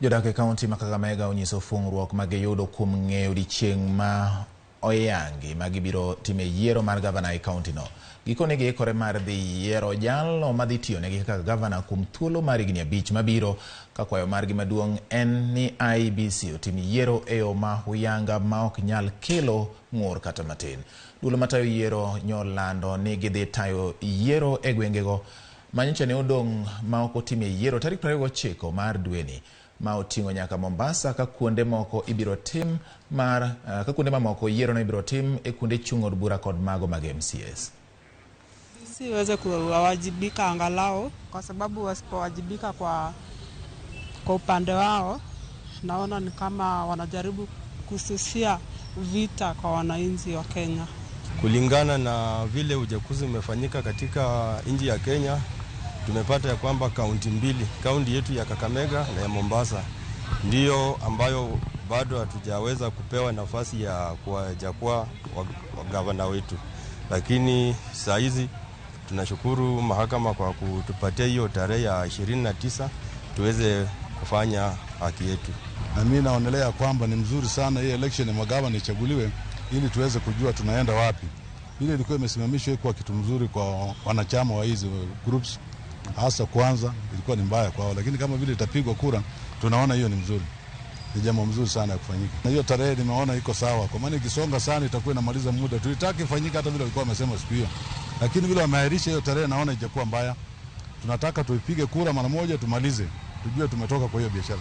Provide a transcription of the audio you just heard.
Jodak e kaunti ma Kakamega onyiso fungruok ma giyudo kuom ng'eyo odiechieng' ma oyangi ma gibiro time yiero mar gavana e kaunti no. Gikone giikore mar dhi yiero jalno ma dhi tiyonegi kaka gavana kuom thuolo mar higni 5 mabiro, ka kwayo margi maduong' en ni IEBC otim yiero e yo ma huyanga ma ok nyal kelo ng'ur kata matin. Duolo matayo yiero nyolando ni gidhi tayo yiero e gwengego manyicha ne odong' ma ok otime yiero tarik 29 mar dweni, ma oting'o nyaka Mombasa ka kuonde moko ibiro tim ka kuonde mamoko yiero no ibiro tim e kuonde chung' od bura kod mago mag MCS. Siweze kuwajibika angalau, kwa sababu wasipowajibika kwa upande wao, naona ni kama wanajaribu kususia vita kwa wananchi wa Kenya. Kulingana na vile uchaguzi umefanyika katika nchi ya Kenya, tumepata ya kwamba kaunti mbili, kaunti yetu ya Kakamega na ya Mombasa, ndiyo ambayo bado hatujaweza kupewa nafasi ya kuwachagua gavana wetu. Lakini saa hizi tunashukuru mahakama kwa kutupatia hiyo tarehe ya 29 tuweze kufanya haki yetu. Na mimi naonelea kwamba ni mzuri sana hii election ya magavana ichaguliwe ili tuweze kujua tunaenda wapi. Ile ilikuwa imesimamishwa kwa kitu mzuri kwa wanachama wa hizo groups, hasa kwanza ilikuwa ni mbaya kwao, lakini kama vile itapigwa kura tunaona hiyo ni mzuri. Ni jambo mzuri sana ya kufanyika. Na hiyo tarehe nimeona iko sawa, kwa maana ikisonga sana itakuwa inamaliza muda. Tulitaka ifanyike hata vile walikuwa wamesema siku hiyo, lakini vile wameahirisha hiyo tarehe naona itakuwa mbaya. Tunataka tuipige kura mara moja tumalize, tujue tumetoka kwa hiyo biashara.